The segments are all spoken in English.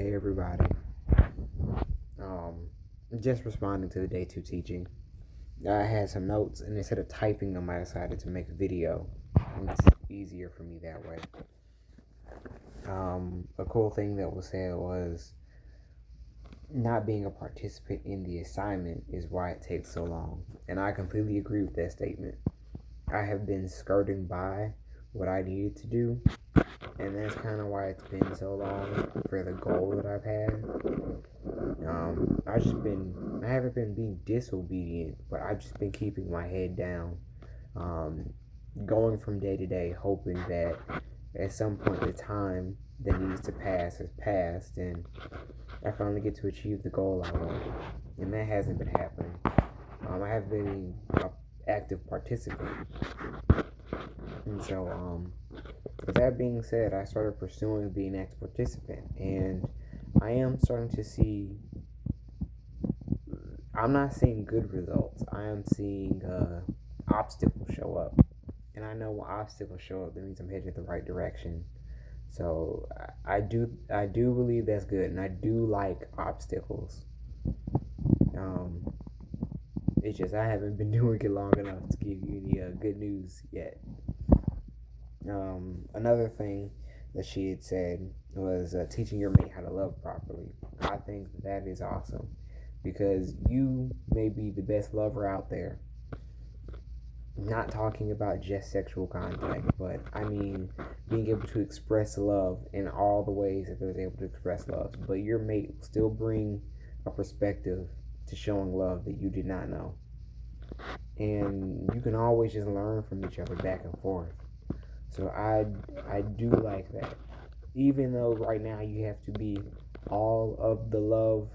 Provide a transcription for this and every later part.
Hey everybody. Um, just responding to the day two teaching. I had some notes, and instead of typing them, I decided to make a video. It's easier for me that way. A cool thing that was said was not being a participant in the assignment is why it takes so long, and I completely agree with that statement. I have been skirting by what I needed to do, and that's kind of why it's been so long for the goal that I've had. I haven't been being disobedient, but I've just been keeping my head down, um, going from day to day, hoping that at some point the time that needs to pass has passed, and I finally get to achieve the goal I wanted, and that hasn't been happening. I have been an active participant, and so with that being said, I started pursuing being an active participant, and I am starting to see. I'm not seeing good results. I am seeing obstacles show up, and I know when obstacles show up, that means I'm headed in the right direction. So I do believe that's good, and I do like obstacles. Um, it's just I haven't been doing it long enough to give you any good news yet. Another thing that she had said was teaching your mate how to love properly. I think that is awesome because you may be the best lover out there. Not talking about just sexual contact, but I mean being able to express love in all the ways that they're able to express love. But your mate will still bring a perspective to showing love that you did not know. And you can always just learn from each other back and forth. So I do like that. Even though right now you have to be all of the love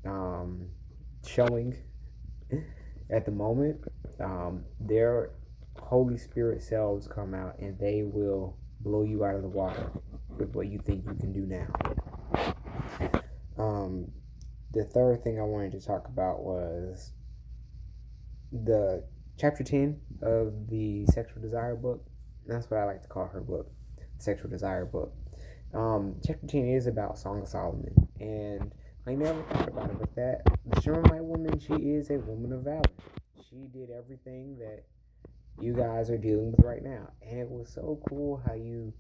um, showing at the moment, their Holy Spirit selves come out and they will blow you out of the water with what you think you can do now. Um, the third thing I wanted to talk about was the chapter 10 of the Sexual Desire book. That's what I like to call her book, Sexual Desire book. Chapter 10 is about Song of Solomon, and I never thought about it, but that the Shunammite woman, she is a woman of valor. She did everything that you guys are dealing with right now, and it was so cool how you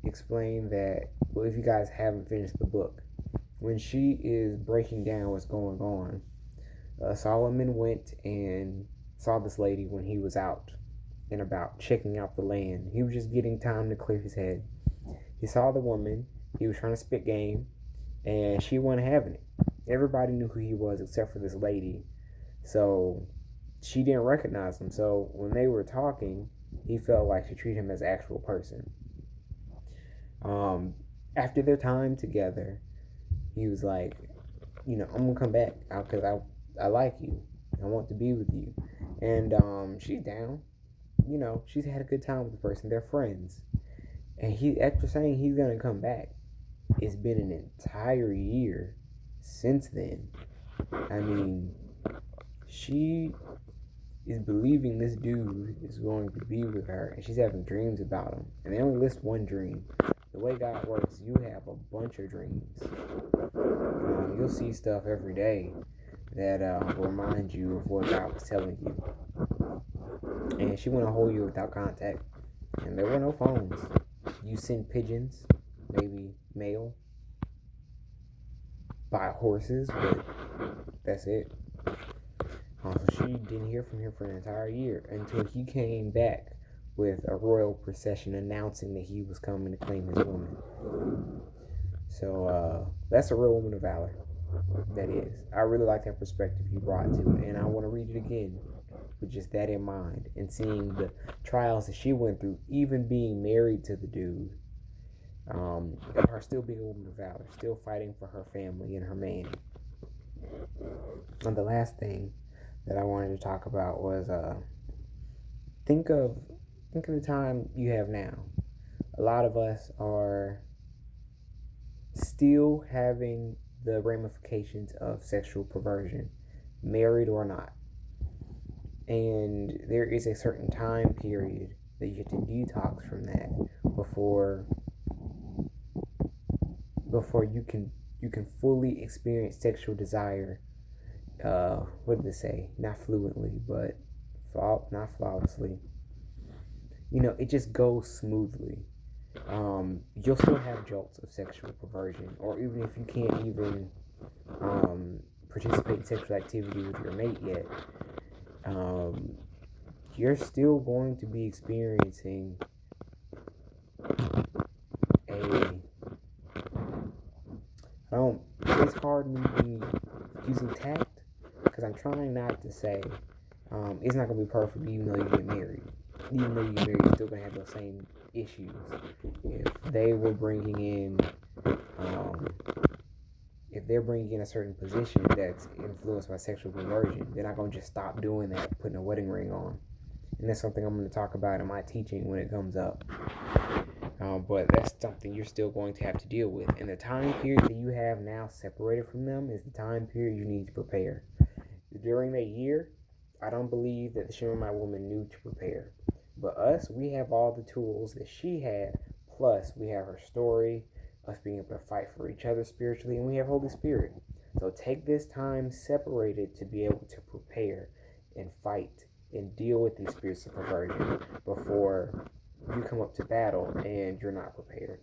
explained that. Well, if you guys haven't finished the book, when she is breaking down what's going on, Solomon went and saw this lady when he was out and about checking out the land. He was just getting time to clear his head. He saw the woman. He was trying to spit game, and she wasn't having it. Everybody knew who he was except for this lady. So she didn't recognize him. So when they were talking, he felt like she treated him as an actual person. After their time together, he was like, I'm gonna come back because I like you. I want to be with you. And she's down. She's had a good time with the person. They're friends. And he, after saying he's gonna come back, it's been an entire year since then. I mean, she is believing this dude is going to be with her, and she's having dreams about him. And they only list one dream. The way God works, you have a bunch of dreams. You'll see stuff every day that will remind you of what God was telling you. And she went a whole year without contact, and there were no phones. You send pigeons, maybe mail, buy horses, but that's it. So she didn't hear from him for an entire year until he came back with a royal procession announcing that he was coming to claim his woman. So that's a real woman of valor. That is. I really like that perspective he brought to it, and I want to read it again with just that in mind and seeing the trials that she went through, even being married to the dude. Of her still being a woman of valor, still fighting for her family and her man. And the last thing that I wanted to talk about was think of the time you have now. A lot of us are still having the ramifications of sexual perversion, married or not. And there is a certain time period that you have to detox from that before before you can fully experience sexual desire. What did it say? Not fluently, but not flawlessly. It just goes smoothly. You'll still have jolts of sexual perversion, or even if you can't even participate in sexual activity with your mate yet, um, you're still going to be experiencing a. I don't. It's hard me using tact because I'm trying not to say it's not gonna be perfect even though you get married. Even though you get married, you're still gonna have those same issues. If they were bringing in, um, if they're bringing in a certain position that's influenced by sexual perversion, they're not gonna just stop doing that, putting a wedding ring on. And that's something I'm going to talk about in my teaching when it comes up. But that's something you're still going to have to deal with. And the time period that you have now separated from them is the time period you need to prepare. During that year, I don't believe that the Shunammite woman knew to prepare. But us, we have all the tools that she had, plus we have her story, us being able to fight for each other spiritually, and we have Holy Spirit. So take this time separated to be able to prepare and fight and deal with these spirits of perversion before you come up to battle and you're not prepared.